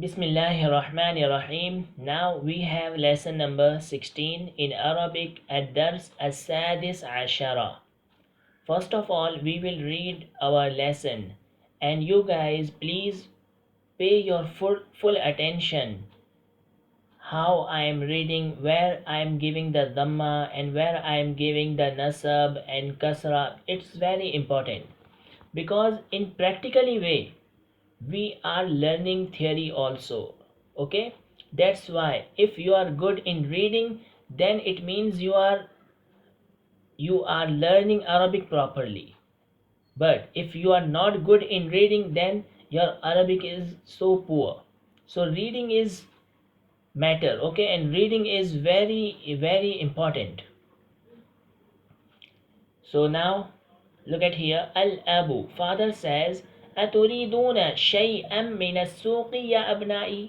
Bismillahir Rahmanir Rahim. Now we have lesson number 16 in Arabic at Dars As-Sadis Ashara. First of all, we will read our lesson and you guys please pay your full attention how I am reading, where I am giving the dhamma and where I am giving the nasab and kasra. It's very important because in practically way we are learning theory also. Okay, that's why if you are good in reading, then it means you are learning Arabic properly. But if you are not good in reading, then your Arabic is so poor. So reading is matter, okay, and reading is very important. So now look at here. Al-Abu, father says, أتريدون شيئا من السوق يا أبنائي.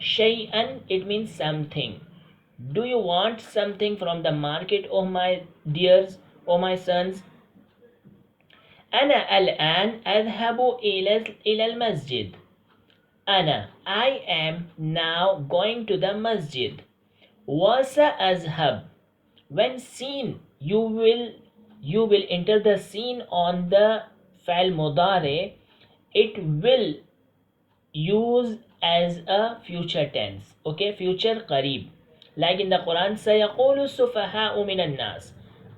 شيئا, it means something. Do you want something from the market, oh my dears, oh my sons? أنا الآن أذهب إلى المسجد. أنا, I am now going to the masjid. وسأذهب, when seen, you will enter the scene on the fa'al mudare, it will use as a future tense, okay, future qareeb, like in the Quran, sayaqulu sufaha'u minan nas,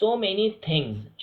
so many things.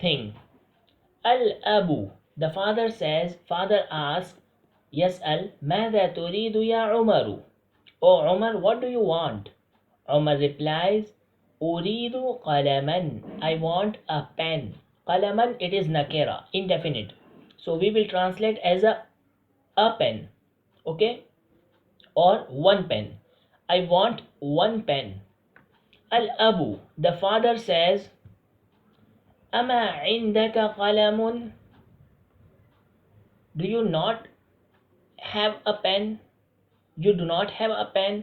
thing. Al-Abu, the father says, father asks, yas'al, ماذا تريد يا عمر? Oh Umar, what do you want? Umar replies, أريد قلما, I want a pen. قلما, it is nakira, indefinite. So we will translate as a pen. Okay? Or one pen. I want one pen. Al-Abu, the father says, أما عندك قلم? Do you not have a pen? You do not have a pen?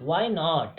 why not?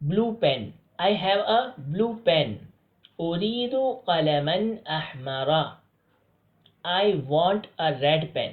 blue pen. I have a blue pen. أريد قلما أحمر, I want a red pen.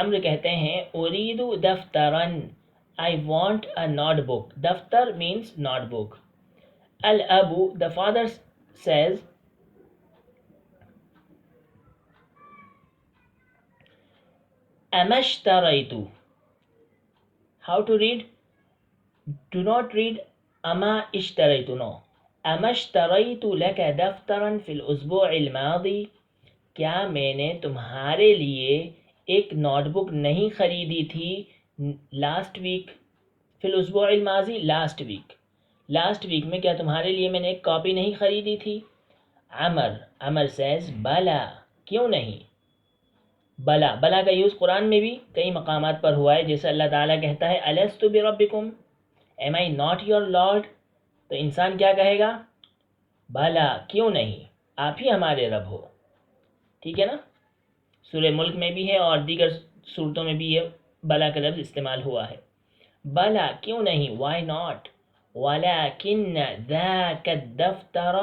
عمرو کہتے ہیں اريد دفترا I want a notebook. دفتر means notebook. الأب the father says أما اشتريت. How to read? Do not read أما اشتريت. No. أما اشتريت لك دفترا في الأسبوع الماضي. کیا میں نے تمہارے لیے ایک نوٹ بک نہیں خریدی تھی لاسٹ ویک؟ فی الاسبوع الماضی لاسٹ ویک میں کیا تمہارے لیے میں نے ایک کاپی نہیں خریدی تھی؟ عمر says بلا، کیوں نہیں؟ بلا کا یوز قرآن میں بھی کئی مقامات پر ہوا ہے، جیسے اللہ تعالیٰ کہتا ہے الست بربکم، am I not your lord؟ تو انسان کیا کہے گا؟ بلا، کیوں نہیں، آپ ہی ہمارے رب ہو. ٹھیک ہے نا؟ سورہ ملک میں بھی ہے اور دیگر صورتوں میں بھی یہ بلا کا لفظ استعمال ہوا ہے. بلا، کیوں نہیں، why not؟ ولكن ذاك الدفتر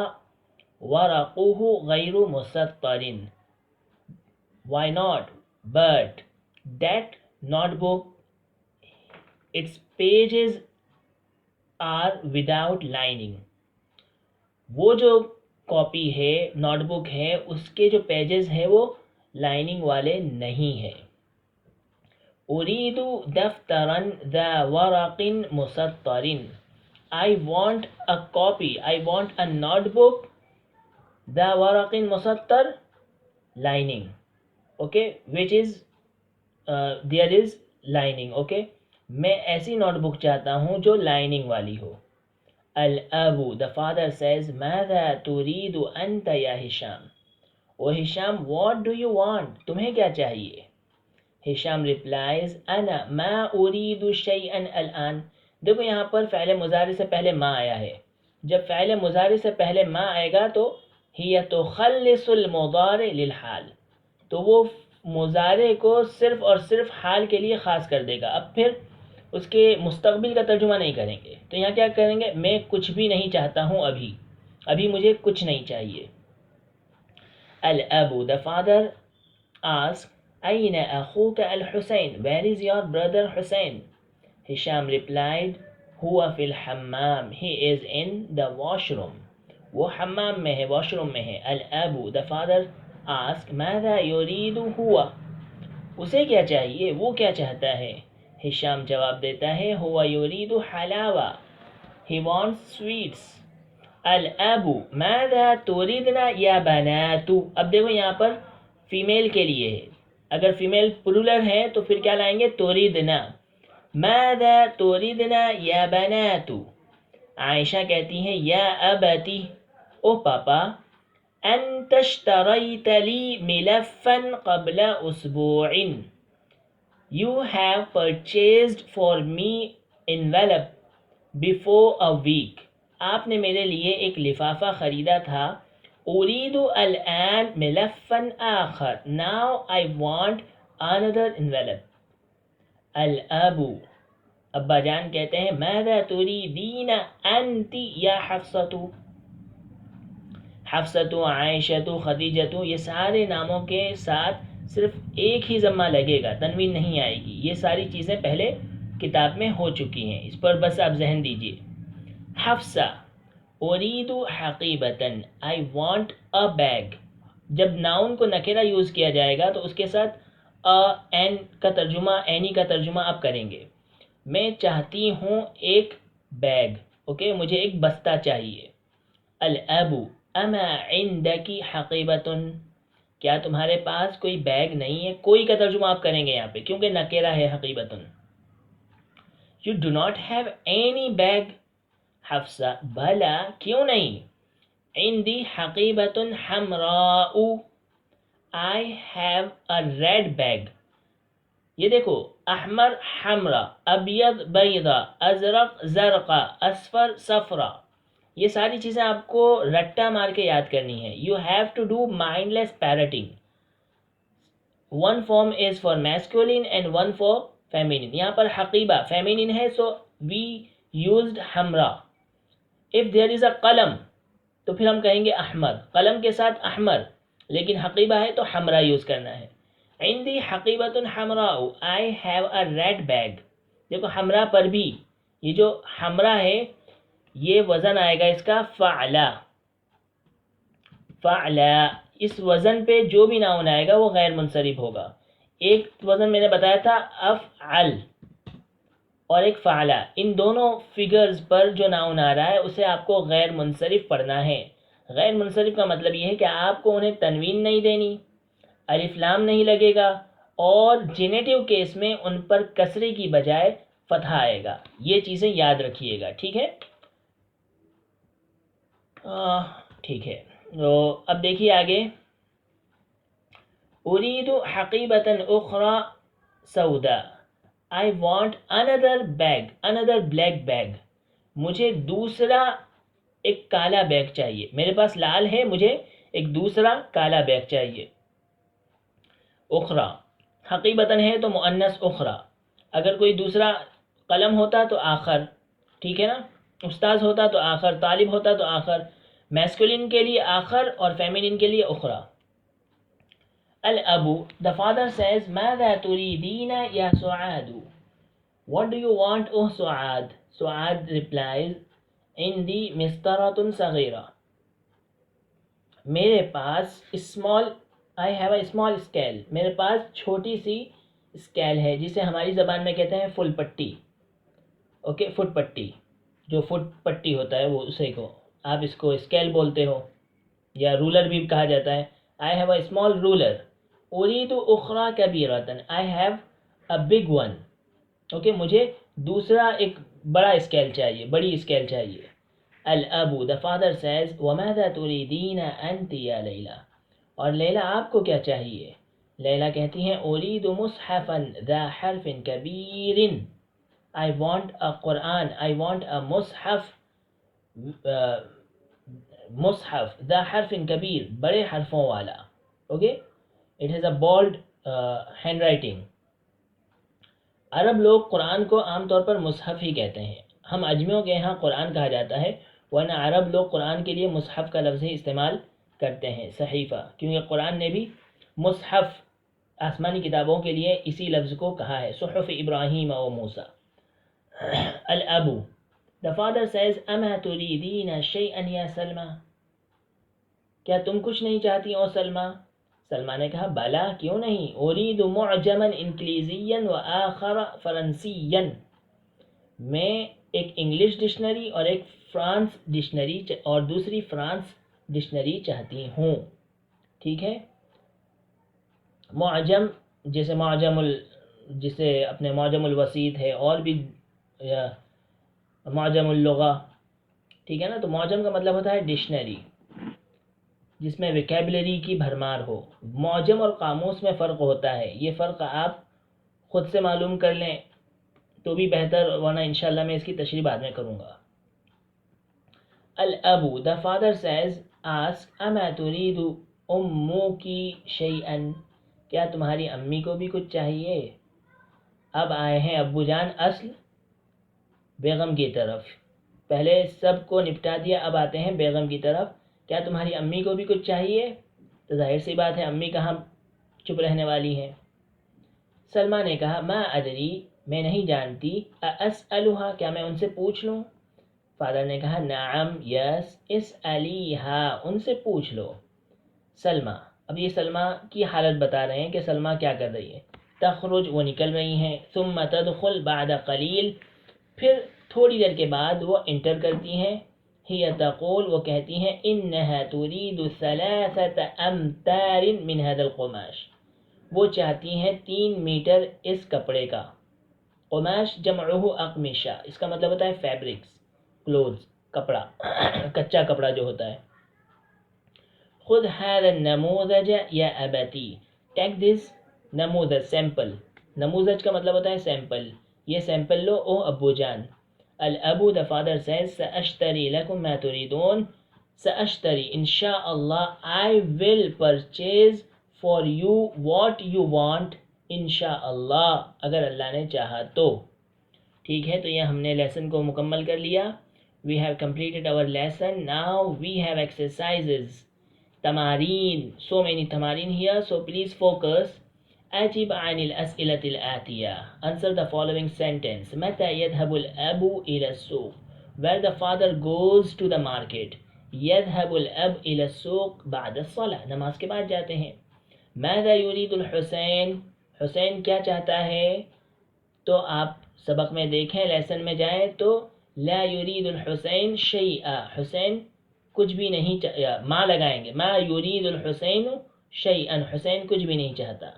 ورقه غير مسطر. Why not? But that notebook, its pages are without lining. وہ جو کاپی ہے، نوٹ بک ہے، اس کے جو پیجز ہیں وہ لائننگ والے نہیں ہیں. اريد دفترا ذا ورق مسطر. I want a copy, I want a notebook ذا ورق مسطر lining, okay, which is there is lining, okay. میں ایسی نوٹ بک چاہتا ہوں جو لائننگ والی ہو. الاب the father says ماذا تريد انت یا ہشام؟ او ہشام what do you want؟ تمہیں کیا چاہیے؟ ہشام replies انا ما اريد شيئا الان. دیکھو یہاں پر فعل مضارع سے پہلے ما آیا ہے. جب فعل مضارع سے پہلے ما آئے گا تو ہی تخلص المضارع للحال، تو وہ مضارع کو صرف اور صرف حال کے لیے خاص کر دے گا. اب پھر اس کے مستقبل کا ترجمہ نہیں کریں گے. تو یہاں کیا کریں گے؟ میں کچھ بھی نہیں چاہتا ہوں، ابھی مجھے کچھ نہیں چاہیے. الاب the father asks أين أخوك الحسين؟ Where is your brother Hussein؟ Hisham replied هو في الحمام. He is in the washroom. وہ حمام میں ہے، واش روم میں ہے. الاب the father asks ماذا يريد هو؟ اسے کیا چاہیے، وہ کیا چاہتا ہے؟ ہشام جواب دیتا ہے هو يريد حلاوہ. He wants sweets. الاب ماذا تريدنا یا بنات؟ اب دیکھو یہاں پر فیمیل کے لیے ہے، اگر فیمیل پلولر ہے تو پھر کیا لائیں گے؟ تريدنا. ماذا تريدنا یا بنات؟ عائشہ کہتی ہیں یا ابتی، او پاپا، انت اشتریت لی ملفا قبل اسبوع. You have purchased for me envelope before a week. آپ نے میرے لیے ایک لفافہ خریدا تھا. اريد الآن ملفا آخر. Now I want another envelope. الاب ابا جان کہتے ہیں ماذا تريدين انت یا حفصۃ؟ حفصۃ، عائشۃ، خدیجۃ، یہ سارے ناموں کے ساتھ صرف ایک ہی ضمہ لگے گا، تنوین نہیں آئے گی. یہ ساری چیزیں پہلے کتاب میں ہو چکی ہیں، اس پر بس آپ ذہن دیجیے. حفصہ اريد حقیبۃ. I want a bag. جب ناؤن کو نکرہ یوز کیا جائے گا تو اس کے ساتھ این کا ترجمہ، اینی کا ترجمہ آپ کریں گے. میں چاہتی ہوں ایک بیگ، اوکے، مجھے ایک بستہ چاہیے. الاب اما عندک حقیبۃ؟ کیا تمہارے پاس کوئی بیگ نہیں ہے؟ کوئی کا ترجمہ آپ کریں گے یہاں پہ کیونکہ نکرہ ہے حقیبۃ. You do not have any bag. Hafsa بھلا، کیوں نہیں؟ عندی حقیبۃ حمراء. I have a red bag. یہ دیکھو احمر حمرا، ابیض بیضا، ازرق زرقا، اصفر صفرا، یہ ساری چیزیں آپ کو رٹا مار کے یاد کرنی ہے. You have to do mindless parroting. One form is for masculine and one for feminine. یہاں پر حقیبہ feminine ہے so we used حمرا. If there is a قلم تو پھر ہم کہیں گے احمر، قلم کے ساتھ احمر، لیکن حقیبہ ہے تو حمرا یوز کرنا ہے. عندي حقیبۃ حمراء I have a red bag. دیکھو حمراء پر بھی یہ جو حمراء ہے یہ وزن آئے گا اس کا فعلا. فعلا اس وزن پہ جو بھی ناؤن آئے گا وہ غیر منصرف ہوگا. ایک وزن میں نے بتایا تھا افعل اور ایک فعلا. ان دونوں فگرز پر جو ناؤن آ رہا ہے اسے آپ کو غیر منصرف پڑھنا ہے. غیر منصرف کا مطلب یہ ہے کہ آپ کو انہیں تنوین نہیں دینی، الف لام نہیں لگے گا، اور جینیٹیو کیس میں ان پر کسرے کی بجائے فتحہ آئے گا. یہ چیزیں یاد رکھیے گا. ٹھیک ہے ٹھیک ہے. تو اب دیکھیے آگے. اريد حقيبة أخرى سوداء. I want another bag, another black bag. مجھے دوسرا ایک کالا بیگ چاہیے. میرے پاس لال ہے، مجھے ایک دوسرا کالا بیگ چاہیے. اخرى حقیبتاً ہے تو مؤنث اخرى. اگر کوئی دوسرا قلم ہوتا تو آخر، ٹھیک ہے نا. استاذ ہوتا تو آخر، طالب ہوتا تو آخر. میسکولین کے لیے آخر اور فیمینین کے لیے اخرى. الابو the father says ماذا تريدين يا سعاد. What do you want oh سعاد. سعاد replies عندي مسطرة صغيرة. میرے پاس I have a small scale. میرے پاس چھوٹی سی اسکیل ہے جسے ہماری زبان میں کہتے ہیں فل پٹی. اوکے فٹ پٹی، جو فٹ پٹی ہوتا ہے وہ اسے کو آپ اس کو اسکیل بولتے ہو یا رولر بھی کہا جاتا ہے. I have a small ruler. اريد اخرى كبيرة. I have a big one. Okay مجھے دوسرا ایک بڑا اسکیل چاہیے، بڑی اسکیل چاہیے. الابو the father says وماذا تريدين انت يا ليلى. اور لیلا آپ کو کیا چاہیے؟ لیلا کہتی ہیں اريد مصحفا ذا حرف كبير. I want a Quran. I want a مصحف مصحف ذا حرف کبیر بڑے حرفوں والا. Okay it has a bold handwriting. عرب لوگ قرآن کو عام طور پر مصحف ہی کہتے ہیں. ہم اجمیوں کے یہاں قرآن کہا جاتا ہے، ورنہ عرب لوگ قرآن کے لیے مصحف کا لفظ ہی استعمال کرتے ہیں، صحیفہ، کیونکہ قرآن نے بھی مصحف آسمانی کتابوں کے لیے اسی لفظ کو کہا ہے، صحف ابراہیم و موسیٰ. الابو the father says اما تريدين شيئا يا سلمى. کیا تم کچھ نہیں چاہتی او سلمہ؟ سلمہ نے کہا بلا کیوں نہیں. اريد معجما انگلیزیا وآخر فرنسیا. میں ایک انگلش ڈکشنری اور ایک فرانس ڈکشنری اور دوسری فرانس ڈکشنری چاہتی ہوں. ٹھیک ہے. معجم جیسے جسے اپنے معجم الوسیط ہے، اور بھی معجم اللغہ، ٹھیک ہے نا. تو معجم کا مطلب ہوتا ہے ڈکشنری جس میں ویکیبلری کی بھرمار ہو. معجم اور قاموس میں فرق ہوتا ہے، یہ فرق آپ خود سے معلوم کر لیں تو بھی بہتر، ورنہ انشاءاللہ میں اس کی تشریح بعد میں کروں گا. الابو the father says ask اما تريد امك شيئا. کیا تمہاری امی کو بھی کچھ چاہیے؟ اب آئے ہیں ابو جان اصل بیگم کی طرف. پہلے سب کو نپٹا دیا، اب آتے ہیں بیگم کی طرف. کیا تمہاری امی کو بھی کچھ چاہیے؟ تو ظاہر سی بات ہے امی کہاں چپ رہنے والی ہیں. سلمہ نے کہا ما ادری، میں نہیں جانتی. اسألها، کیا میں ان سے پوچھ لوں؟ فادر نے کہا نعم یس اسألیہا، ان سے پوچھ لو. سلمہ، اب یہ سلمہ کی حالت بتا رہے ہیں کہ سلمہ کیا کر رہی ہے. تخرج، وہ نکل رہی ہیں. ثم تدخل بعد قلیل، پھر تھوڑی دیر کے بعد وہ انٹر کرتی ہیں. ہی تقول، وہ کہتی ہیں انہا تريد 3 امتار من هذا القماش. وہ چاہتی ہیں 3 میٹر اس کپڑے کا. قماش جمعہ اقمشہ، اس کا مطلب ہوتا ہے فیبرکس، کلوتھز، کپڑا، کچا کپڑا جو ہوتا ہے. خذ هذا النموذج یا ابتی. ٹیک دس نموذج، سیمپل. نموذج کا مطلب ہوتا ہے سیمپل. یہ سیمپل لو او ابو جان. الابو the father says سأشتری لکم ما تريدون. سأشتری انشاءاللہ I will purchase for you what you want انشاءاللہ، اگر اللہ نے چاہا تو. ٹھیک ہے، تو یہ ہم نے لیسن کو مکمل کر لیا. We have completed our lesson. Now we have exercises. تمارین. So many تمارین here. So please focus أجب عن الأسئلة الآتية. Answer the following sentence. متى يذهب الأب إلى السوق? Where the father goes to the market. يذهب الأب إلى السوق بعد الصلاة. نماز کے بعد جاتے ہیں. ماذا يريد الحسين؟ حسین کیا چاہتا ہے؟ تو آپ سبق میں دیکھیں، لیسن میں جائیں تو لا يريد الحسين شيئا. حسین کچھ بھی نہیں ما لگائیں گے. ما يريد الحسين شيئا. حسین کچھ بھی نہیں چاہتا.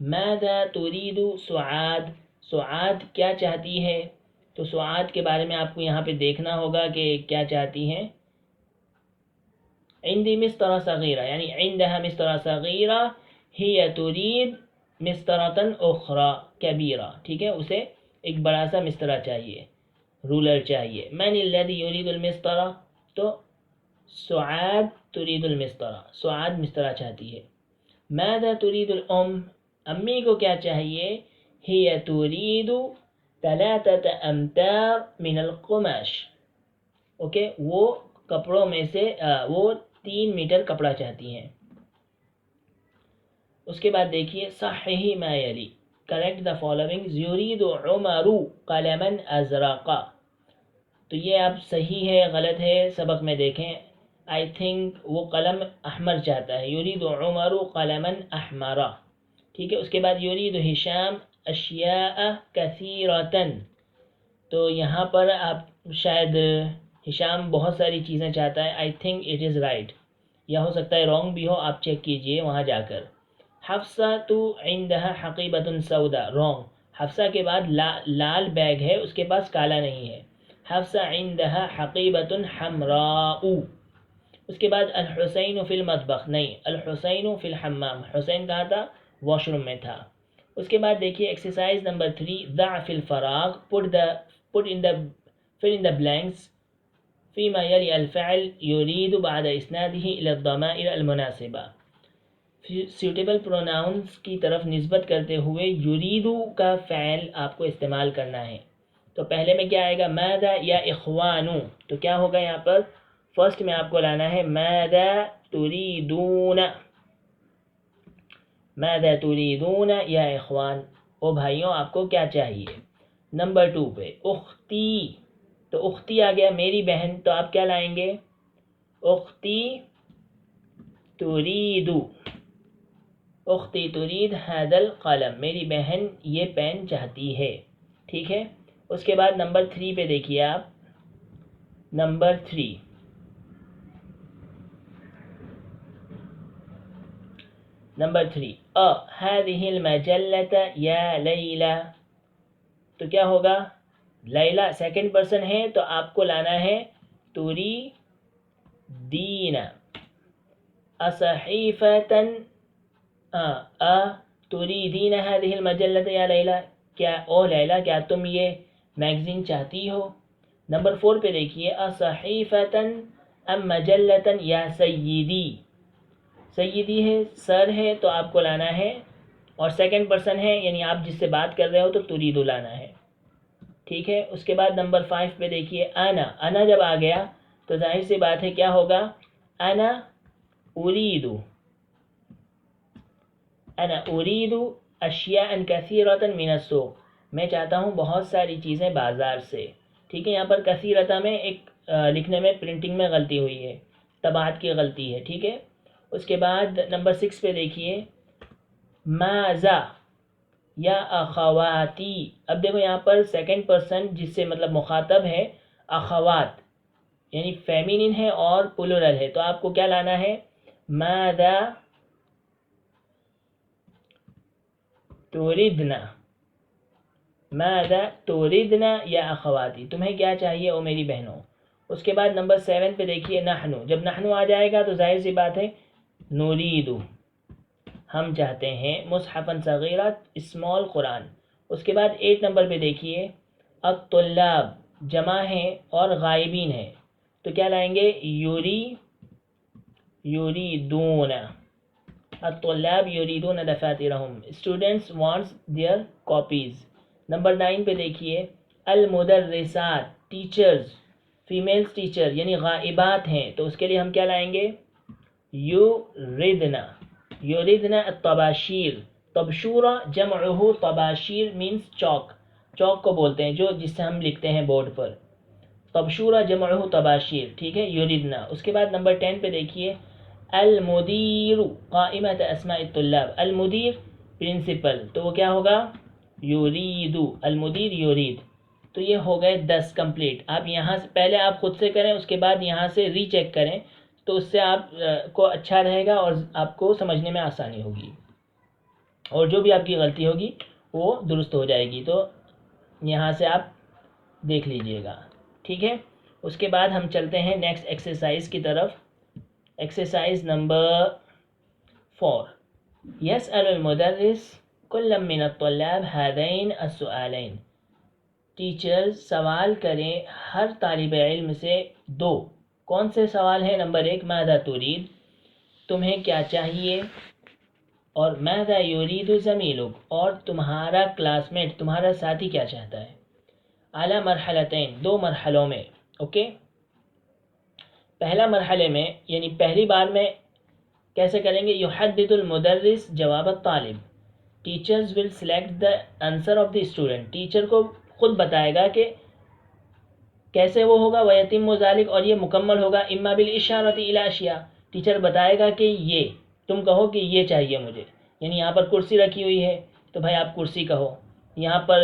ماذا تريد سعاد؟ سعاد کیا چاہتی ہے؟ تو سعاد کے بارے میں آپ کو یہاں پہ دیکھنا ہوگا کہ کیا چاہتی ہیں. عندي مسطرة صغيرة، یعنی عندها مسطرة صغيرة، هي تريد مسطرة أخرى كبيرة. ٹھیک ہے، اسے ایک بڑا سا مسطرہ چاہیے، رولر چاہیے. من الذي يريد المسطرة؟ تو سعاد تريد المسطرة. سعاد مسطرہ چاہتی ہے. ماذا تريد الأم؟ امی کو کیا چاہیے؟ هي تريد 3 أمتار من القماش. اوکے، وہ کپڑوں میں سے وہ 3 میٹر کپڑا چاہتی ہیں. اس کے بعد دیکھیے صحیح ما یلی. Correct the following. یرید عمر قلما ازرقا. تو یہ اب صحیح ہے غلط ہے سبق میں دیکھیں. آئی تھنک وہ قلم احمر چاہتا ہے. یرید عمر قلما احمرا. ٹھیک ہے. اس کے بعد یرید ہشام اشیاء کثیرۃ. تو یہاں پر آپ شاید ہشام بہت ساری چیزیں چاہتا ہے. I think it is right, یا ہو سکتا ہے رانگ بھی ہو، آپ چیک کیجئے وہاں جا کر. حفصہ تو عندها حقیبۃ سودا. رانگ. حفصہ کے بعد لال بیگ ہے، اس کے پاس کالا نہیں ہے. حفصہ عندها حقیبۃ حمراء. اس کے بعد الحسین فی المطبخ. نہیں، الحسین فی الحمام. حسین کہاں تھا؟ واش روم میں تھا. اس کے بعد دیکھیے ایکسرسائز نمبر 3. ضع فی الفراغ. fill in the blanks فيما يلي الفعل يريد بعد إسناده إلى الضمائر المناسبة. سیوٹیبل پروناؤنس کی طرف نسبت کرتے ہوئے یریدو کا فعل آپ کو استعمال کرنا ہے. تو پہلے میں کیا آئے گا؟ ماذا یا اخوانو. تو کیا ہوگا یہاں پر؟ فرسٹ میں آپ کو لانا ہے ماذا تريدون. ماذا تريدون یا اخوان. او بھائیوں آپ کو کیا چاہیے؟ نمبر 2 پہ اختی. تو اختی آ گیا میری بہن، تو آپ کیا لائیں گے؟ اختی تریدو. اختی ترید هذا القلم. میری بہن یہ پین چاہتی ہے. ٹھیک ہے. اس کے بعد نمبر 3 پہ دیکھیے آپ. نمبر 3 هذه المجلة يا ليلى. تو کیا ہوگا؟ لیلا سیکنڈ پرسن ہے تو آپ کو لانا ہے توری دین. اصحیفتن تريدين هذه المجلة يا لیلا. کیا او لیلا کیا تم یہ میگزین چاہتی ہو؟ نمبر 4 پہ دیکھیے اصحیفتن ام مجلتن یا سیدی. سیدی ہے، سر ہے، تو آپ کو لانا ہے، اور سیکنڈ پرسن ہے یعنی آپ جس سے بات کر رہے ہو تو تریدو لانا ہے. ٹھیک ہے. اس کے بعد نمبر 5 پہ دیکھیے انا. انا جب آ گیا تو ظاہر سی بات ہے کیا ہوگا؟ انا اریدو. انا اریدو اشیاء کثیرۃ من السوق. میں چاہتا ہوں بہت ساری چیزیں بازار سے. ٹھیک ہے. یہاں پر کثیرۃ میں ایک لکھنے میں پرنٹنگ میں غلطی ہوئی ہے، طباعت کی غلطی ہے. ٹھیک ہے. اس کے بعد نمبر 6 پہ دیکھیے ماذا یا اخواتی. اب دیکھو یہاں پر سیکنڈ پرسن جس سے مطلب مخاطب ہے اخوات یعنی فیمینن ہے اور پلورل ہے، تو آپ کو کیا لانا ہے؟ ماذا تردنا. ماذا تردنا یا اخواتی. تمہیں کیا چاہیے او میری بہنوں. اس کے بعد نمبر 7 پہ دیکھیے نحنو. جب نحنو آ جائے گا تو ظاہر سی بات ہے نریدو، ہم چاہتے ہیں، مصحفاً صغیرہ اسمال قرآن. اس کے بعد 8 نمبر پہ دیکھیے الطلاب جمع ہیں اور غائبین ہیں، تو کیا لائیں گے؟ یریدون. الطلاب یریدون دفاترہم. Students wants their copies. Number 9 پہ دیکھیے المدرسات ٹیچرز، فیمیلز ٹیچر یعنی غائبات ہیں، تو اس کے لیے ہم کیا لائیں گے؟ یریدنا. یریدنا الطباشیر. طبشورہ جمعہ طباشیر مینس چاک، چاک کو بولتے ہیں جو جس سے ہم لکھتے ہیں بورڈ پر. طبشورہ جمعہ طباشیر. ٹھیک ہے، یریدنا. اس کے بعد نمبر 10 پہ دیکھیے المدیر قائمۃ اسماء الطلاب. المدیر پرنسپل، تو وہ کیا ہوگا؟ یرید. المدیر یرید. تو یہ ہو گئے 10 کمپلیٹ. آپ یہاں سے پہلے آپ خود سے کریں، اس کے بعد یہاں سے ری چیک کریں، تو اس سے آپ کو اچھا رہے گا اور آپ کو سمجھنے میں آسانی ہوگی، اور جو بھی آپ کی غلطی ہوگی وہ درست ہو جائے گی. تو یہاں سے آپ دیکھ لیجئے گا. ٹھیک ہے، اس کے بعد ہم چلتے ہیں نیکسٹ ایکسرسائز کی طرف. Exercise number 4. يسأل المدرس كل من الطلاب هذين السؤالين. ٹیچرز سوال کریں ہر طالب علم سے 2. کون سے سوال ہیں؟ نمبر 1 ماذا تريد، تمہیں کیا چاہیے، اور ماذا يريد زميلك، اور تمہارا کلاس میٹ، تمہارا ساتھی کیا چاہتا ہے. اعلیٰ مرحلتین، 2 مرحلوں میں. اوکے، پہلا مرحلے میں یعنی پہلی بار میں کیسے کریں گے؟ یحدد المدرس جواب الطالب. Teachers will select the answer of the student. Teacher کو خود بتائے گا کہ کیسے وہ ہوگا. ویتم ذلک، اور یہ مکمل ہوگا اما بالاشارۃ الی اشیاء. ٹیچر بتائے گا کہ یہ تم کہو کہ یہ چاہیے مجھے، یعنی یہاں پر کرسی رکھی ہوئی ہے تو بھائی آپ کرسی کہو، یہاں پر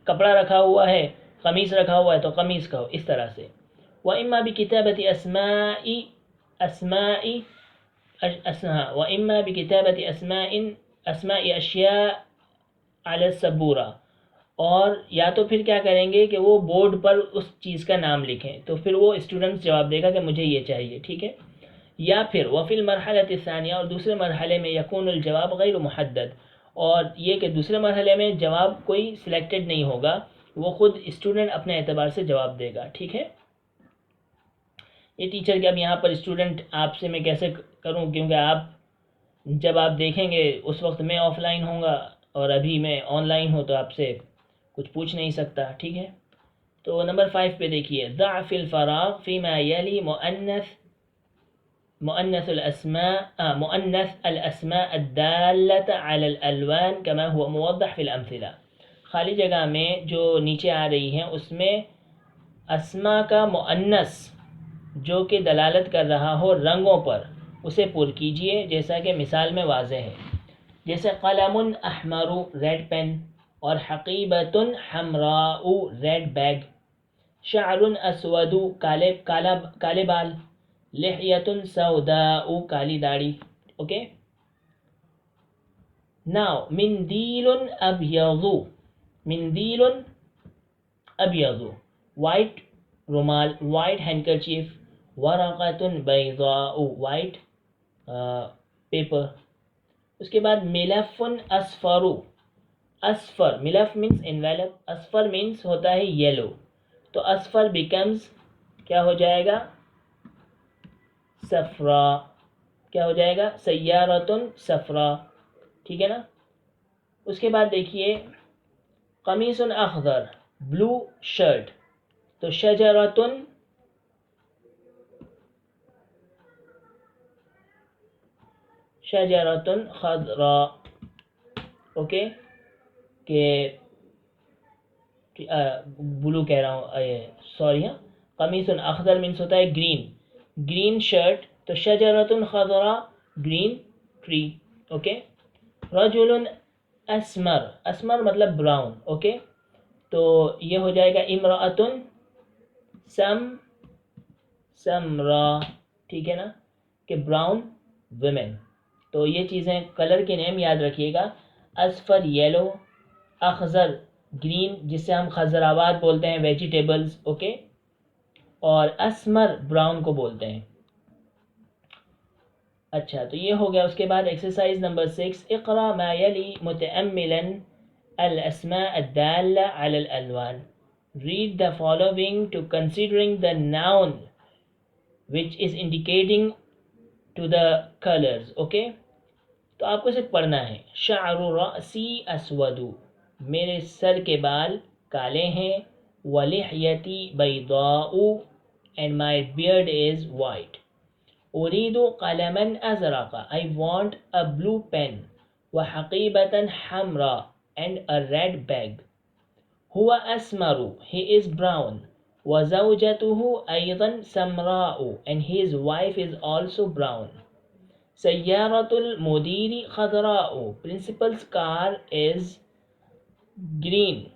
کپڑا رکھا ہوا ہے، قمیص رکھا ہوا ہے تو قمیص کہو، اس طرح سے. وَإِمَّا بِكِتَابَةِ وَإِمَّا بِكِتَابَةِ أَسْمَاءِ أَشْيَاء عَلَى السَّبُورَةِ، اور یا تو پھر کیا کریں گے کہ وہ بورڈ پر اس چیز کا نام لکھیں، تو پھر وہ اسٹوڈنٹس جواب دے گا کہ مجھے یہ چاہیے. ٹھیک ہے، یا پھر وفی المرحلۃ الثانیہ، اور دوسرے مرحلے میں یکون الجواب غیر محدد، اور یہ کہ دوسرے مرحلے میں جواب کوئی سلیکٹڈ نہیں ہوگا، وہ خود اسٹوڈنٹ اپنے اعتبار سے جواب دے گا. ٹھیک ہے، یہ ٹیچر کے اب یہاں پر اسٹوڈنٹ آپ سے میں کیسے کروں، کیونکہ آپ جب آپ دیکھیں گے اس وقت میں آف لائن ہوں گا اور ابھی میں آن لائن ہوں، تو آپ سے کچھ پوچھ نہیں سکتا. ٹھیک ہے، تو نمبر 5 پہ دیکھیے ضع فی الفراغ فیما یلی مؤنث الاسماء الدالة على الالوان كما هو موضح في الامثلہ. خالی جگہ میں جو نیچے آ رہی ہیں اس میں اسما کا مؤنث جو کہ دلالت کر رہا ہو رنگوں پر، اسے پر کیجئے جیسا کہ مثال میں واضح ہے. جیسے قلم احمر ریڈ پین، اور حقیبۃ حمراء ریڈ بیگ، شعر اسود کالے بال، لحیۃ سوداء کالی داڑھی. اوکے، ناؤ مندیل ابیض، مندیل ابیض وائٹ رومال، وائٹ ہینڈکرچیف، ورقۃ بیضاء وائٹ پیپر. اس کے بعد ملف اصفر، اصفر ملف مینس انویلپ، اصفر مینس ہوتا ہے یلو، تو اصفر بیکمز کیا ہو جائے گا؟ صفرا. کیا ہو جائے گا؟ سیارۃ صفرا. ٹھیک ہے نا. اس کے بعد دیکھیے قمیص اخضر بلو شرٹ، تو شجرۃ خضراء. اوکے، کہ بلو کہہ رہا ہوں، سوری، ہاں، قمیص اخضر مینس ہوتا ہے گرین، گرین شرٹ، تو شجرۃ خضراء گرین ٹری. اوکے، رجل اسمر، اسمر مطلب براؤن. اوکے، تو یہ ہو جائے گا امرأۃ سمراء. ٹھیک ہے نا، کہ براؤن ویمن. تو یہ چیزیں کلر کے نیم یاد رکھیے گا. اصفر یلو، اخضر گرین جس سے ہم خضراوات بولتے ہیں ویجیٹیبلز. اوکے، اور اسمر براؤن کو بولتے ہیں. اچھا، تو یہ ہو گیا. اس کے بعد ایکسرسائز نمبر 6 اقرا ما یلی متأملا الاسماء الدالة على الالوان. Read the following to considering the noun which is indicating to the colors. Okay, تو آپ کو صرف پڑھنا ہے. شعر رأسی اسود، میرے سر کے بال کالے ہیں. ولحیتی بیضاء and my beard is white. أريد قلما أزرق، I want a blue pen. وحقيبة حمراء and a red bag. هو أسمر, he is brown. وزوجته أيضا سمراء and his wife is also brown. سيارة المدير خضراء, principal's car is green.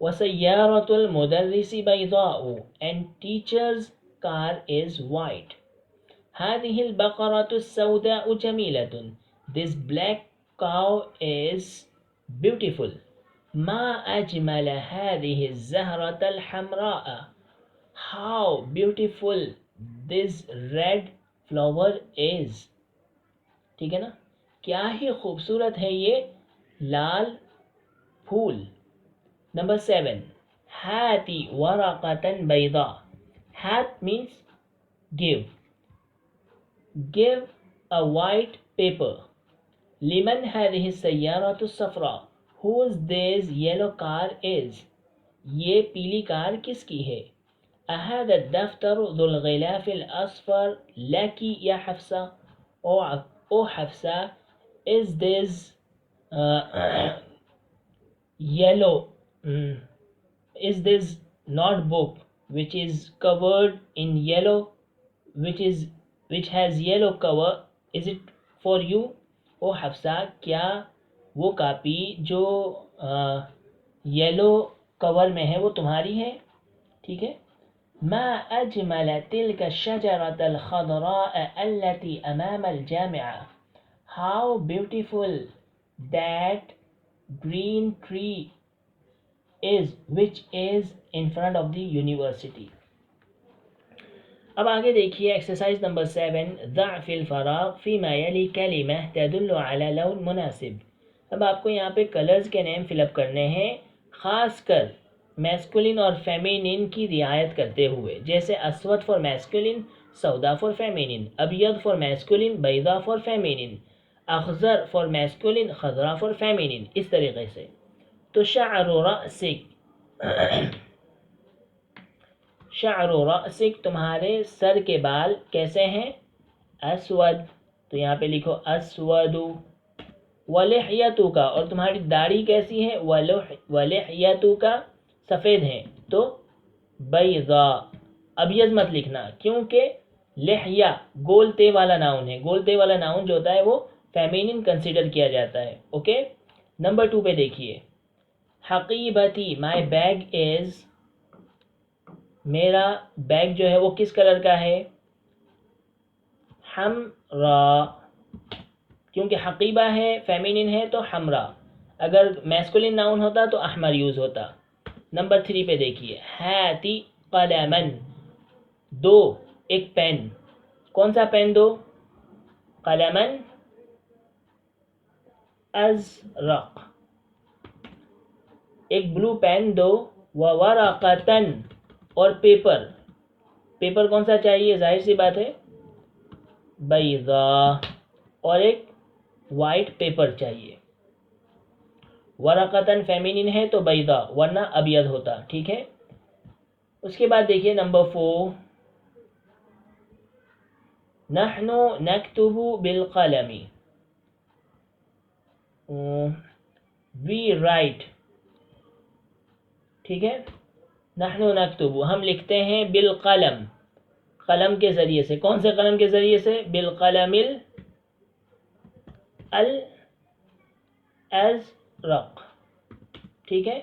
وسيارة المدرس بيضاء and teacher's car is white. هذه البقرة السوداء جميلة. This black cow is beautiful. ما أجمل هذه الزهرة Alhamra. How beautiful this red flower is. ٹھیک ہے نا, کیا ہی خوبصورت ہے یہ لال پھول. Number 7. هاتي ورقة بيضاء. Hat means give. Give a white paper. لمن هذه السيارة الصفراء. Whose this yellow car is. یہ پیلی کار کس کی ہے. أهذا الدفتر ذو الغلاف الأصفر لك يا حفصة. أو حفصة, is this yellow is this notebook which is covered in yellow, which has yellow cover, is it for you. او حفصہ, کیا وہ کاپی جو یلو کور میں ہے وہ تمہاری ہے. ٹھیک ہے. ما أجمل تلك الشجرة الخضراء التي أمام الجامعة. How beautiful that green tree is which is in front of the university. اب آگے دیکھیے ایکسرسائز نمبر 7. ضع في الفراغ فيما يلي كلمة تدل على لون مناسب. اب آپ کو یہاں پہ کلرز کے نیم فل اپ کرنے ہیں, خاص کر میسکولن اور فیمینن کی رعایت کرتے ہوئے. جیسے اسود فار میسکولن, سودا فار فیمینن, ابیض فار میسکولن, بیضا فار فیمینن, اخضر فار میسکولن, خضرا فار فیمینن, اس طریقے سے. تو شعر رأسک, شعر رأسک, تمہارے سر کے بال کیسے ہیں. اسود, تو یہاں پہ لکھو اسود. ولحیتک, اور تمہاری داڑھی کیسی ہے. ولحیتک, سفید ہیں تو بیضا. ابیض مت لکھنا کیونکہ لحیہ گول تے والا ناؤن ہے. گول تے والا ناؤن جو ہوتا ہے وہ فیمینن کنسیڈر کیا جاتا ہے. اوکے. نمبر 2 پہ دیکھیے. حقیبتی, مائی بیگ از, میرا بیگ جو ہے وہ کس کلر کا ہے. حمرا, کیونکہ حقیبہ ہے فیمینن ہے تو حمرا. اگر میسکولن ناؤن ہوتا تو احمر یوز ہوتا. نمبر 3 پہ دیکھیے. ہاتی قلمن, دو ایک پین. کون سا پین دو. قلمن ازرق, ایک بلو پین دو. وورقتن, اور پیپر. پیپر کون سا چاہیے, ظاہر سی بات ہے بیضا, اور ایک وائٹ پیپر چاہیے. ورقتن فیمینن ہے تو بیضا, ورنہ ابیض ہوتا. ٹھیک ہے. اس کے بعد دیکھیے نمبر 4. نحن نکتب بالقلم, وی رائٹ. ٹھیک ہے. نحن نکتب, ہم لکھتے ہیں. بالقلم, قلم کے ذریعے سے. کون سے قلم کے ذریعے سے. بالقلم الازرق. ٹھیک ہے.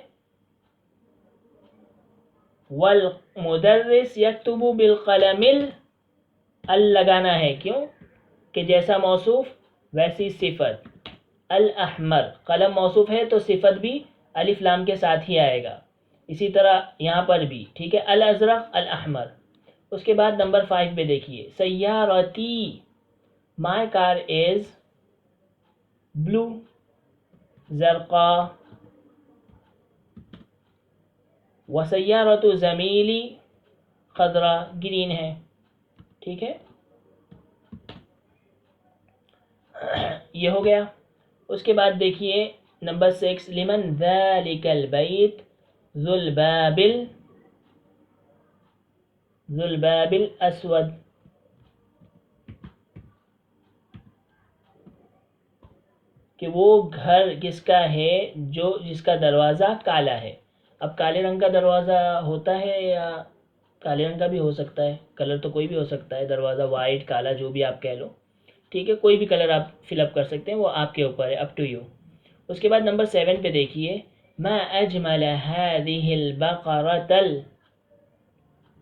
والمدرس یکتب بالقلم ال لگانا ہے, کیوں کہ جیسا موصوف ویسی صفت. الاحمر, قلم موصوف ہے تو صفت بھی الف لام کے ساتھ ہی آئے گا. اسی طرح یہاں پر بھی. ٹھیک ہے. الازرق الاحمر. اس کے بعد نمبر 5 پہ دیکھیے. سیارتی, مائی کار از بلو. زرقاء. وسیارت زمیلی خضرا, گرین ہے. ٹھیک ہے. یہ ہو گیا. اس کے بعد دیکھیے نمبر 6. لمن ذلك البیت ذو الباب الاسود. کہ وہ گھر کس کا ہے جس کا دروازہ کالا ہے. اب کالے رنگ کا دروازہ ہوتا ہے یا کالے رنگ کا بھی ہو سکتا ہے, کلر تو کوئی بھی ہو سکتا ہے, دروازہ وائٹ کالا جو بھی آپ کہہ لو, ٹھیک ہے, کوئی بھی کلر آپ فل اپ کر سکتے ہیں, وہ آپ کے اوپر ہے, اپ ٹو یو. اس کے بعد نمبر 7 پہ دیکھیے, ما اجمل هذه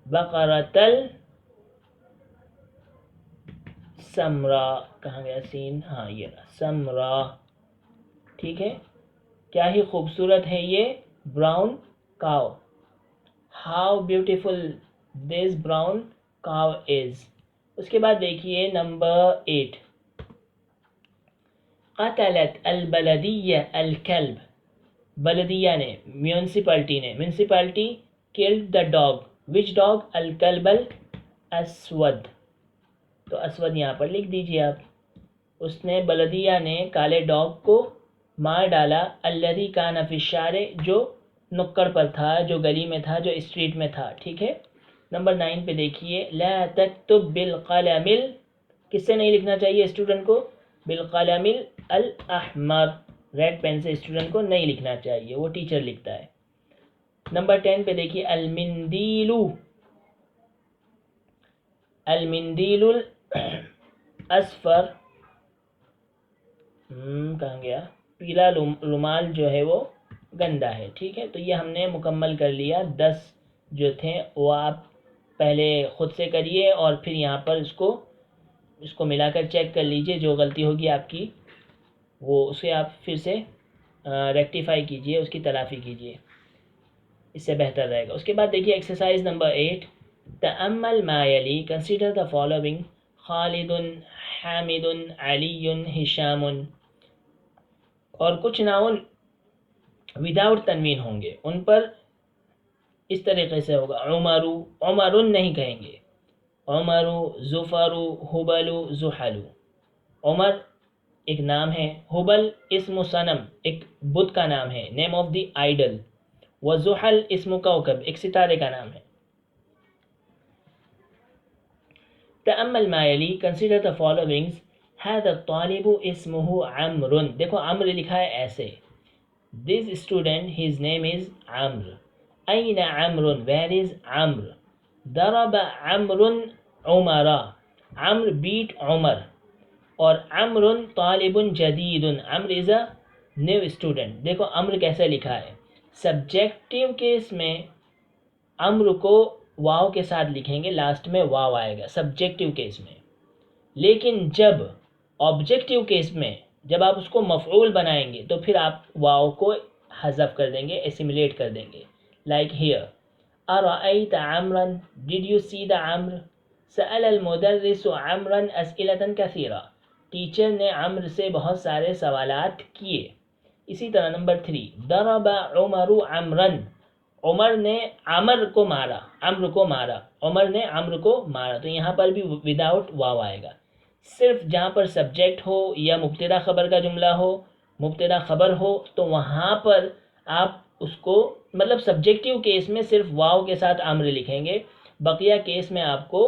بقرة سمرا, کہاں گیا سین, ہاں یہ سمرا, ٹھیک ہے, کیا ہی خوبصورت ہے یہ brown cow. How beautiful this brown cow is. اس کے بعد دیکھیے نمبر 8, قتلت البلدیہ الکلب, بلدیہ نے, میونسپلٹی نے, municipality called the dog, which dog, الکلب الاسود. تو اسود یہاں پر لکھ دیجیے آپ. اس نے, بلدیہ نے کالے ڈاگ کو مار ڈالا, الذی کان فی الشارع, جو نکڑ پر تھا, جو گلی میں تھا, جو اسٹریٹ میں تھا, ٹھیک ہے. نمبر 9 پہ دیکھیے, لا تکتب بالقلم, کس سے نہیں لکھنا چاہیے اسٹوڈنٹ کو, بالقلم الاحمر, ریڈ پین سے اسٹوڈنٹ کو نہیں لکھنا چاہیے, وہ ٹیچر لکھتا ہے. نمبر 10 پہ دیکھیے, المندیل الاصفر, کہاں گیا, پیلا رومال جو ہے وہ گندا ہے, ٹھیک ہے. تو یہ ہم نے مکمل کر لیا. 10 جو تھے وہ آپ پہلے خود سے کریے اور پھر یہاں پر اس کو ملا کر چیک کر لیجئے, جو غلطی ہوگی آپ کی وہ اسے آپ پھر سے ریکٹیفائی کیجئے, اس کی تلافی کیجئے, اس سے بہتر رہے گا. اس کے بعد دیکھیے ایکسرسائز نمبر 8, تأمل ما یلی, کنسیڈر دا فالوئنگ, خالد, حامد, علی, ہشام, اور کچھ ناؤن وداؤٹ تنوین ہوں گے, ان پر اس طریقے سے ہوگا, عمرو, عمرن نہیں کہیں گے, عمرو, ظفرو, حبلو, زحلو. عمر ایک نام ہے, حبل اسم صنم, ایک بت کا نام ہے, نیم آف دی آئیڈل, و زحل اسم کوکب, ایک ستارے کا نام ہے. تأمل ما یلی, کنسیڈر دا فالوئنگز, هذا الطالب اسمه عمرو, دیکھو عمرو لکھا ہے ایسے, this student his name is عمرو. أين عمرو, where is عمرو. ضرب عمرو عمرا, عمرو beat عمر. اور عمرو طالب جدید, عمرو is a new student. دیکھو عمرو کیسے لکھا ہے, سبجیکٹیو کیس میں عمرو کو واو کے ساتھ لکھیں گے, لاسٹ میں واو آئے گا سبجیکٹیو کیس میں. لیکن جب آبجیکٹیو کیس میں, جب آپ اس کو مفعول بنائیں گے تو پھر آپ واو کو حذف کر دیں گے, اسیمیلیٹ کر دیں گے. Like here, ارأیت Umra, did you C the Amr. سأل المدرس Umra اسئلة کثیرہ, teacher نے عمرو سے بہت سارے سوالات کیے. اسی طرح نمبر 3, ضرب عمر عمرا, عمر نے عمر کو مارا, عمرو کو مارا, عمر نے عمرو کو مارا. تو یہاں پر بھی وداؤٹ واو آئے گا. صرف جہاں پر سبجیکٹ ہو یا مبتدا خبر کا جملہ ہو, مبتدا خبر ہو, تو وہاں پر آپ اس کو, مطلب سبجیکٹیو کیس میں صرف واو کے ساتھ عمرو لکھیں گے, بقیہ کیس میں آپ کو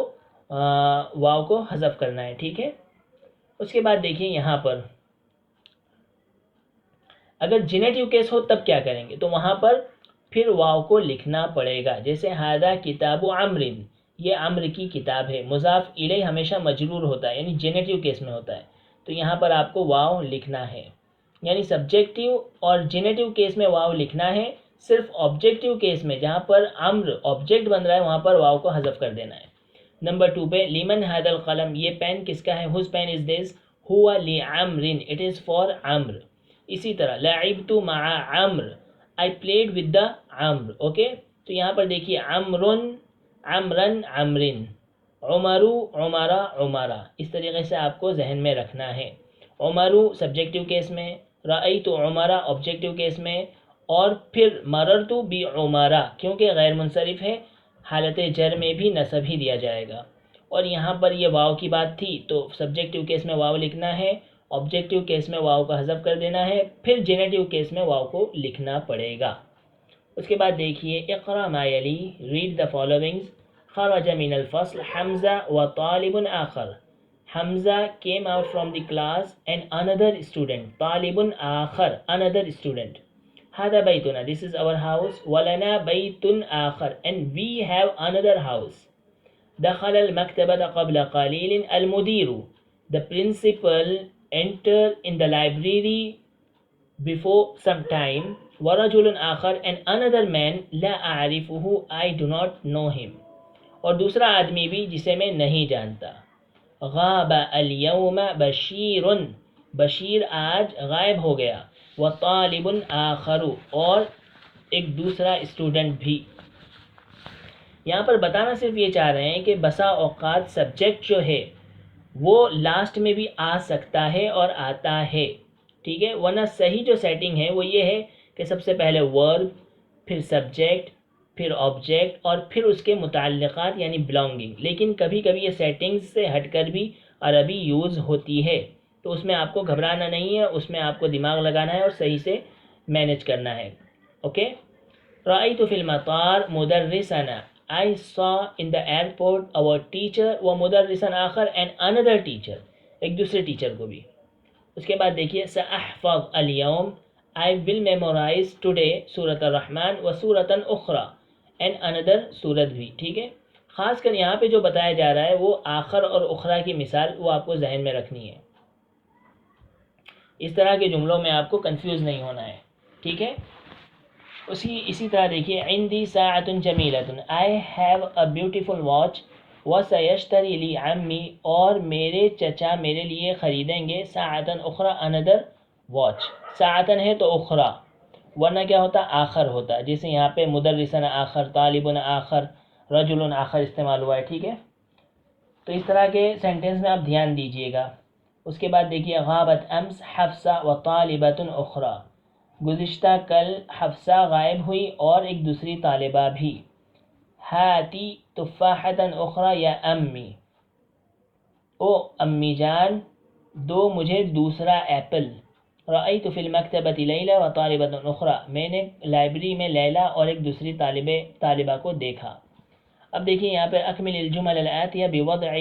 واو کو حذف کرنا ہے, ٹھیک ہے. اس کے بعد دیکھیں یہاں پر اگر جینیٹیو کیس ہو تب کیا کریں گے, تو وہاں پر پھر واو کو لکھنا پڑے گا. جیسے ھذا کتاب عمرو, یہ عمرو کی کتاب ہے, مضاف الیہ ہمیشہ مجرور ہوتا ہے, یعنی جینیٹیو کیس میں ہوتا ہے, تو یہاں پر آپ کو واو لکھنا ہے. یعنی سبجیکٹیو اور جینیٹیو کیس میں واو لکھنا ہے, صرف آبجیکٹیو کیس میں جہاں پر عمرو آبجیکٹ بن رہا ہے وہاں پر واو کو حذف کر دینا ہے. نمبر 2 پہ, لمن ھذا القلم, یہ پین کس کا ہے, whose pen is this, ہوا لعمر, it is for عمرو. اسی طرح لعبت مع عمرو, I played with the Amr, okay. تو یہاں پر دیکھیے عمرن, عمرن, عمرن, عمرو, عمرا, عمرا, اس طریقے سے آپ کو ذہن میں رکھنا ہے. عمرو سبجیکٹیو کیس میں, رأیت عمرا آبجیکٹیو کیس میں, اور پھر مررت بعمرا کیونکہ غیر منصرف ہے, حالت جر میں بھی نصب ہی دیا جائے گا. اور یہاں پر یہ واو کی بات تھی تو سبجیکٹیو کیس میں واو لکھنا ہے, آبجیکٹیو کیس میں واو کا حذف کر دینا ہے, پھر جینیٹیو کیس میں واو کو لکھنا پڑے گا. اس کے بعد دیکھیے, اقرأ ما یلی, ریڈ دا فالوئنگز, خرج من الفصل حمزہ و طالب آخر, Hamza came out from the class and another student. طالب آخر, another student. هذا بيتنا, this is our house. ولنا بيت آخر, and we have another house. دخل المكتبة قبل قليل المدير. The principal entered in the library before some time. ورجل آخر, and another man law أعرفه, I do not know him. اور دوسرا آدمی بھی جسے میں نہیں جانتا. غاب اليوم بشیر, بشیر آج غائب ہو گیا. وطالب آخر, اور ایک دوسرا اسٹوڈنٹ بھی. یہاں پر بتانا صرف یہ چاہ رہے ہیں کہ بسا اوقات سبجیکٹ جو ہے وہ لاسٹ میں بھی آ سکتا ہے اور آتا ہے, ٹھیک ہے. ورنہ صحیح جو سیٹنگ ہے وہ یہ ہے کہ سب سے پہلے ورب, پھر سبجیکٹ, پھر آبجیکٹ, اور پھر اس کے متعلقات یعنی بلانگنگ. لیکن کبھی کبھی یہ سیٹنگز سے ہٹ کر بھی عربی یوز ہوتی ہے, تو اس میں آپ کو گھبرانا نہیں ہے, اس میں آپ کو دماغ لگانا ہے اور صحیح سے مینیج کرنا ہے. اوکے. رأيت في المطار مدرسنا, I saw in the airport our teacher ومدرسا آخر, and another teacher, ایک دوسرے ٹیچر کو بھی. اس کے بعد دیکھیے سأحفظ اليوم, I will memorize today سورة الرحمن وسورة أخرى, and another سورت بھی, ٹھیک ہے. خاص کر یہاں پہ جو بتایا جا رہا ہے وہ آخر اور اخرى کی مثال وہ آپ کو ذہن میں رکھنی ہے. اس طرح کے جملوں میں آپ کو کنفیوز نہیں ہونا ہے, ٹھیک ہے. اسی طرح دیکھیے عندی ساعۃ جمیلۃ, I have a beautiful watch. وسيشتری لی عمی, اور میرے چچا میرے لیے خریدیں گے ساعۃ اخرى, another watch. ساعۃ ہے تو اخرى, ورنہ کیا ہوتا, آخر ہوتا, جیسے یہاں پہ مدرسن آخر, طالبن آخر, رجل آخر استعمال ہوا ہے, ٹھیک ہے. تو اس طرح کے سینٹنس میں آپ دھیان دیجئے گا. اس کے بعد دیکھیے غابت امس حفصہ وطالبۃ اخرى, گزشتہ کل حفصہ غائب ہوئی اور ایک دوسری طالبہ بھی. ہاتی تفاحۃ اخرى یا امی, او امی جان دو مجھے دوسرا ایپل. رأیت فی المکتبۃ لیلہ وطالبۃ اخرى, میں نے لائبریری میں لیلا اور ایک دوسری طالبہ کو دیکھا. اب دیکھیے یہاں پر اکمل الجمل الآتیہ بوضع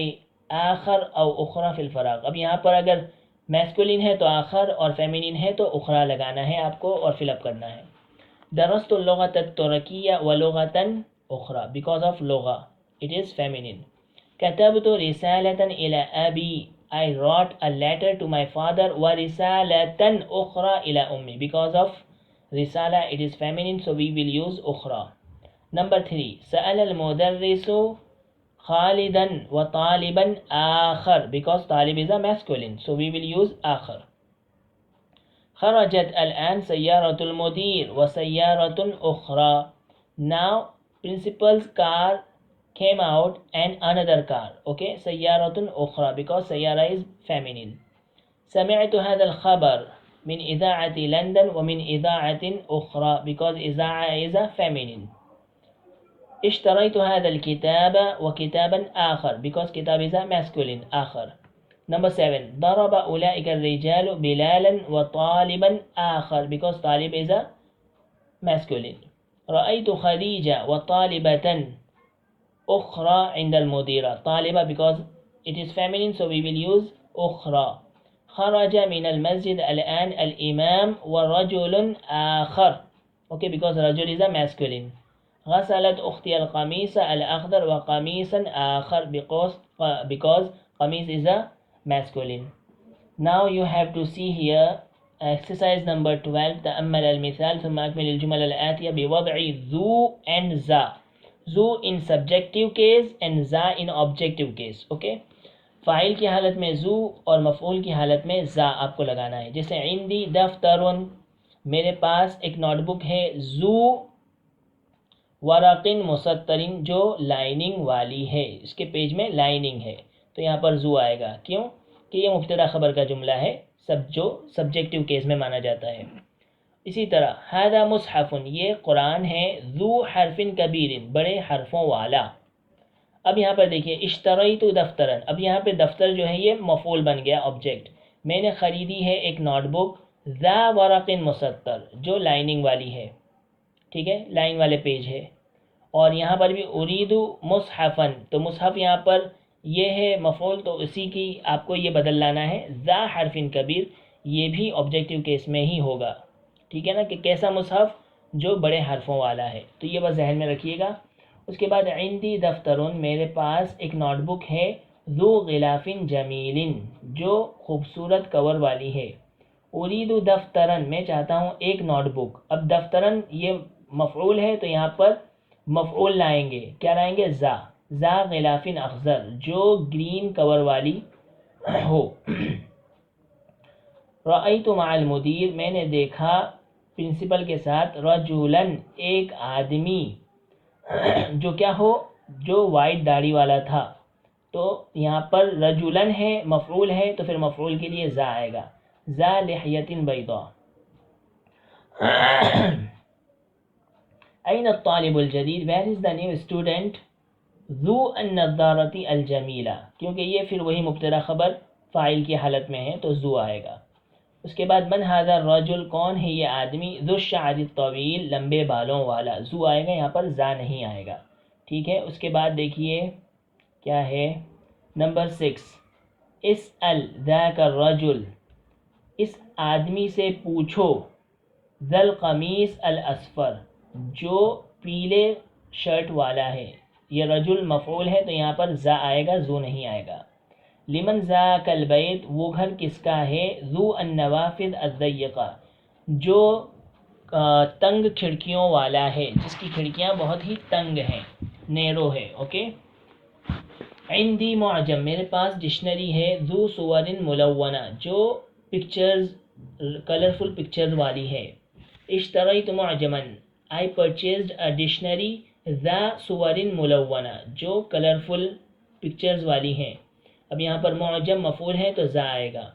آخر او اخرى فی الفراغ. اب یہاں پر اگر میسکولین ہے تو آخر, اور فیمینین ہے تو اخرى لگانا ہے آپ کو اور فل اپ کرنا ہے. درست اللغة الترکیہ ولغة اخرى, because of لغة it is feminine. كتبت رسالة إلى أبي, I wrote a letter to my father. ورسالة أخرى إلى أمي, because of رسالة it is feminine, so we will use أخرى. Number 3, سأل المدرس خالدا وطالبا آخر, because طالب is a masculine, so we will use آخر. خرجت الآن سيارة المدير وسيارة أخرى. Now principal's car came out and another car. Okay, سيارة أخرى, because سيارة is feminine. سمعت هذا الخبر من إذاعة لندن ومن إذاعة أخرى, because إذاعة is a feminine. اشتريت هذا الكتاب وكتابا آخر, because كتاب is a masculine, آخر. Number 7, ضرب أولئك الرجال بلالا وطالبا آخر, because طالب is a masculine. رأيت خديجة وطالبة أخرى عند المديرة, طالبة because it is feminine, so we will use أخرى. خرج من المسجد الآن الإمام ورجل آخر, okay, because رجل is a masculine. غسلت أختي القميص الأخضر وقميصا آخر, because قميص is a masculine. Now you have to see here exercise number 12. تأمل المثال ثم أكمل الجمل الآتية بوضع ذو and ذا. ذو in subjective case and the in objective case. Okay, فاعل کی حالت میں ذو اور مفعول کی حالت میں ذا آپ کو لگانا ہے. جیسے عندی دفتر, میرے پاس ایک نوٹ بک ہے. ذو ورق مسطر, جو لائننگ والی ہے, اس کے پیج میں لائننگ ہے, تو یہاں پر ذو آئے گا. کیوں کہ یہ مبتدا خبر کا جملہ ہے, جو سبجیکٹیو کیس میں مانا جاتا ہے. اسی طرح ھذا مصحف, یہ قرآن ہے. ذو حرف کبیر, بڑے حرفوں والا. اب یہاں پر دیکھیے اشتریت دفترا, اب یہاں پہ دفتر جو ہے یہ مفعول بن گیا, آبجیکٹ. میں نے خریدی ہے ایک نوٹ بک. ذا ورق مسطر, جو لائننگ والی ہے, ٹھیک ہے, لائن والے پیج ہے. اور یہاں پر بھی اريد مصحفا, تو مصحف یہاں پر یہ ہے مفعول، تو اسی کی آپ کو یہ بدل لانا ہے، ذا حرف کبیر، یہ بھی آبجیکٹیو کیس میں ہی ہوگا، ٹھیک ہے نا، کہ کیسا مصحف، جو بڑے حرفوں والا ہے، تو یہ بس ذہن میں رکھیے گا۔ اس کے بعد عندی دفترون، میرے پاس ایک نوٹ بک ہے، ذو غلاف جمیل، جو خوبصورت کور والی ہے، ارید دفترن، میں چاہتا ہوں ایک نوٹ بک۔ اب دفترن یہ مفعول ہے تو یہاں پر مفعول لائیں گے، کیا لائیں گے؟ ذا غلاف اخضر، جو گرین کور والی ہو۔ رأیت مع المدیر، میں نے دیکھا پرنسپل کے ساتھ، رجولن، ایک آدمی، جو کیا ہو، جو وائٹ داڑھی والا تھا، تو یہاں پر رجولن ہے، مفعول ہے، تو پھر مفعول کے لیے ذا آئے گا، ذا لحیۃ بیضاء۔ این الطالب الجدید، where is the new student, ذو النضارۃ الجمیلہ، کیونکہ یہ پھر وہی مبتدا خبر فاعل کی حالت میں ہے تو ذو آئے گا۔ اس کے بعد من ھذا الرجل، کون ہے یہ آدمی، ذو الشعر الطویل، لمبے بالوں والا، ذو آئے گا، یہاں پر ذا نہیں آئے گا، ٹھیک ہے۔ اس کے بعد دیکھیے کیا ہے، نمبر 6، اسأل ذاک الرجل، اس آدمی سے پوچھو، ذا القمیص الاصفر، جو پیلے شرٹ والا ہے، یہ رجل مفعول ہے تو یہاں پر ذا آئے گا، ذو نہیں آئے گا۔ لمن ذاک البیت، وہ گھر کس کا ہے، ذو النوافذ الضیقہ، جو تنگ کھڑکیوں والا ہے، جس کی کھڑکیاں بہت ہی تنگ ہیں، نیرو ہے، اوکے۔ عندی معجم، میرے پاس ڈکشنری ہے، ذو صور ملونہ، جو پکچرز، کلرفل پکچرز والی ہے۔ اشتریت معجما، I purchased a dictionary ذا صور ملونہ، جو کلرفل پکچرز والی ہیں۔ اب یہاں پر معجم مفعول ہے تو ذا آئے گا۔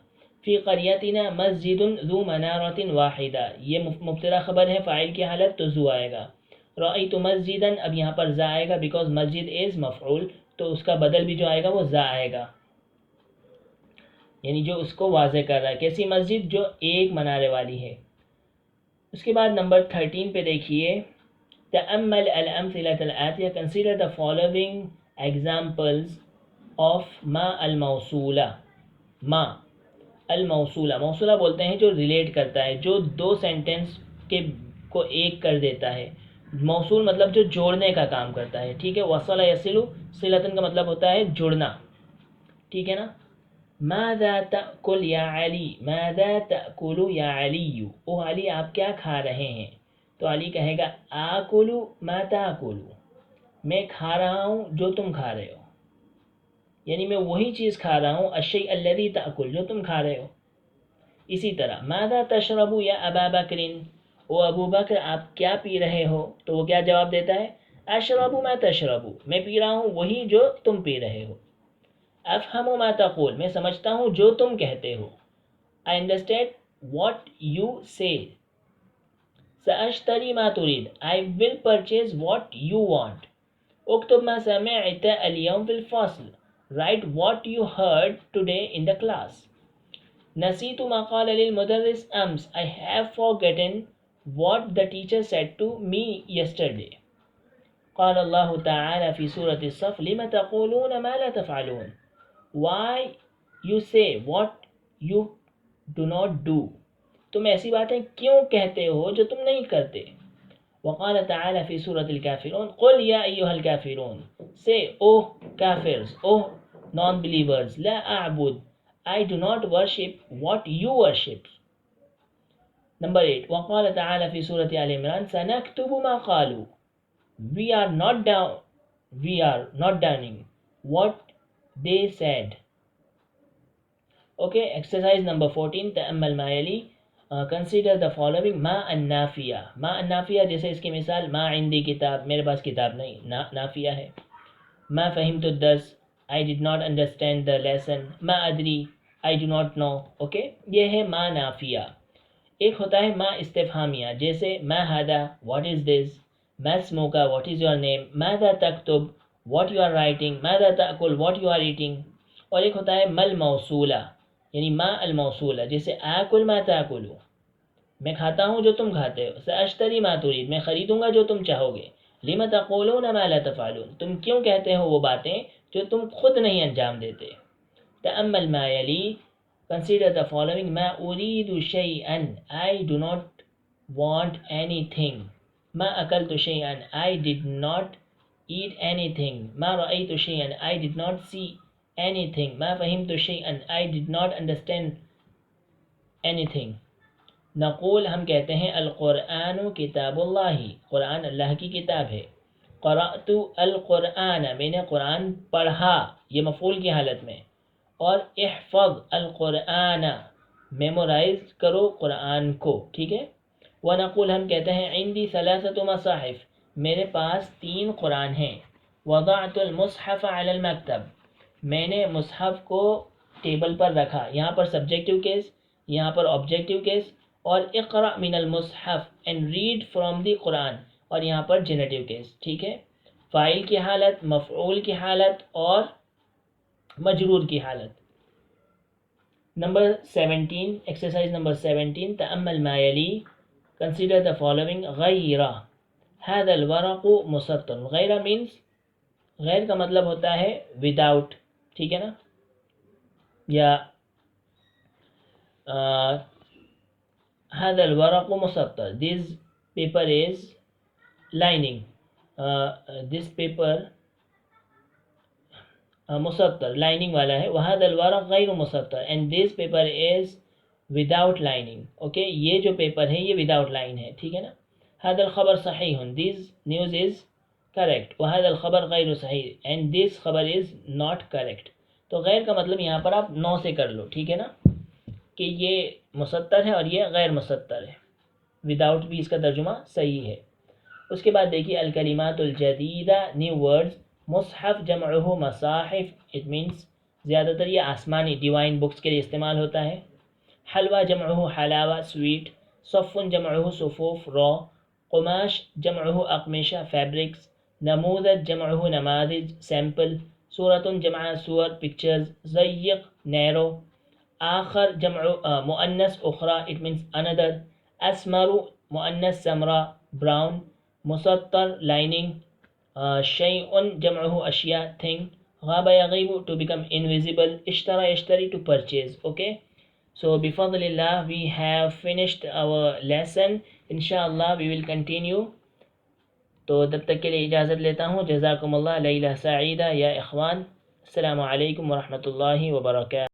فی قریتنا مسجد ذو منارۃ واحدہ، یہ مبتدا خبر ہے فاعل کی حالت تو ذو آئے گا۔ رأیت مسجدا، اب یہاں پر ذا آئے گا بیکاز مسجد از مفعول، تو اس کا بدل بھی جو آئے گا وہ ذا آئے گا، یعنی جو اس کو واضح کر رہا ہے، کیسی مسجد، جو ایک منارے والی ہے۔ اس کے بعد نمبر 13 پہ دیکھیے، تأمل الامثلة الآتیہ، consider the following examples of ما الموصولہ۔ ما الموصولہ، موصولہ بولتے ہیں جو ریلیٹ کرتا ہے، جو دو سینٹینس کے کو ایک کر دیتا ہے۔ موصول مطلب جو جوڑنے کا کام کرتا ہے، ٹھیک ہے۔ وصل یصل، صلۃ کا مطلب ہوتا ہے جڑنا، ٹھیک ہے نا۔ ماذا تأکل یا علی، ماذا تأکل یا علی، او علی آپ کیا کھا رہے ہیں، تو علی کہے گا آکل ما تاکل، میں کھا رہا ہوں جو تم کھا رہے ہو، یعنی میں وہی چیز کھا رہا ہوں، الشیء الذی تأکل، جو تم کھا رہے ہو۔ اسی طرح ماذا تشرب یا ابا بکر، او ابو بکر آپ کیا پی رہے ہو، تو وہ کیا جواب دیتا ہے، اشرب ما تشرب، میں پی رہا ہوں وہی جو تم پی رہے ہو۔ افہم ما تقول، میں سمجھتا ہوں جو تم کہتے ہو۔ I understand what you say۔ سأشتری ما تريد، I will purchase what you want۔ اکتب ما سمعت اليوم في الفصل، write what you heard today in the class۔ نسيت ما قال للمدرس أمس، I have forgotten what the teacher said to me yesterday۔ قال اللہ تعالی فی سورة الصف، لم تقولون ما لا تفعلون، why you say what you do not do، تم ایسی باتیں کیوں کہتے ہو جو تم نہیں کرتے۔ وقال تعالی فی سورة الکافرون، قل یا ایہا الکافرون، say oh kafirs، oh non-believers، لا اعبد، I do not worship what you worship۔ نمبر 8، وقال تعالی فی سورة آل عمران، سنکتب ما قالوا، we are not downing what they said۔ Okay, exercise number 14، تأمل ما یلی، کنسیڈر دا فالوئنگ، ما النافیہ، ما النافیہ جیسے اس کی مثال، ما عندی کتاب، میرے پاس کتاب نہیں، نافیہ ہے۔ ما فہمت الدرس، I did not understand the lesson۔ ما ادری، I do not know۔ Okay, یہ ہے ما نافیہ۔ ایک ہوتا ہے ما استفہامیہ، جیسے ما ہذا، what is this، ما اسمک، what is your name، ماذا تکتب، what you are writing، ماذا تأکل، what you are eating۔ اور ایک ہوتا ہے ما الموصولہ، یعنی ما الموصولہ، جیسے آکل ما تاکل، میں کھاتا ہوں جو تم کھاتے ہو۔ سأشتری ما تريد، میں خریدوں گا جو تم چاہو گے۔ لم تقولون ما لا تفعلون، تم کیوں کہتے ہو وہ باتیں جو تم خود نہیں انجام دیتے. تأمل ما يلي. Consider the following. ما أريد شيئا. I do not want anything. ما أكلت شيئا. I did not eat anything. ما رأيت شيئا. I did not see anything. ما فهمت شيئا. I did not understand anything. نقول ہم کہتے ہیں القرآن کتاب اللہ، قرآن اللہ کی کتاب ہے. قرأت القرآن، میں نے قرآن پڑھا، یہ مفعول کی حالت میں. اور احفظ القرآن، میمورائز کرو قرآن کو، ٹھیک ہے. ونقول ہم کہتے ہیں عندی ثلاثۃ مصاحف، میرے پاس 3 قرآن ہیں. وضعت المصحف علی المکتب، میں نے مصحف کو ٹیبل پر رکھا. یہاں پر سبجیکٹیو کیس، یہاں پر آبجیکٹیو کیس. اور اقرأ من المصحف اینڈ ریڈ فرام دی قرآن، اور یہاں پر جینیٹیو کیس، ٹھیک ہے. فاعل کی حالت، مفعول کی حالت اور مجرور کی حالت. Number 17، exercise number 17. تأمل ما يلي. Consider the following. غیر، هذا الورق مسطر. غیر means، غیر کا مطلب ہوتا ہے without، ٹھیک ہے نا. یا هذا الورق مسطر. This paper is lining. This paper مسطر، لائننگ والا ہے. وهذا الورق غیر مسطر and this paper is without lining. Okay, یہ جو پیپر ہے یہ وداؤٹ لائن ہے، ٹھیک ہے نا. هذا الخبر صحیح. This news is correct. وهذا الخبر غیر صحیح and this خبر is not correct. تو غیر کا مطلب یہاں پر آپ نو سے کر لو، ٹھیک ہے نا، کہ یہ مسطر ہے اور یہ غیر مسطر ہے. وداؤٹ بھی اس کا ترجمہ صحیح ہے. اس کے بعد دیکھیے الکلمات الجدیدہ، نیو ورڈز. مصحف جمعہ مصاحف، اٹ مینس زیادہ تر یہ آسمانی ڈیوائن بکس کے لیے استعمال ہوتا ہے. حلوہ جمعہ حلاوہ، سویٹ. صف جمعہ صفوف، رو. قماش جمعہ اقمشہ، فیبرکس. نموذج جمعہ نماذج، سیمپل. صورت جمع صور، پکچرز. ضیق نیرو. آخر جمع مؤنث اخرى، اٹ مینس اندر. اسمر مؤنث سمرا، براؤن. مسطر لائننگ. شیء جمعہ اشیاء، تھنگ. غاب یغیب to become invisible. اشترى يشتري to purchase. Okay, so بفضل اللہ we have finished our lesson. inshallah we will continue. تو تب تک کے لیے اجازت لیتا ہوں. جزاکم اللہ لیلہ سعیدہ یا اخوان. السلام علیکم ورحمۃ اللہ وبرکاتہ.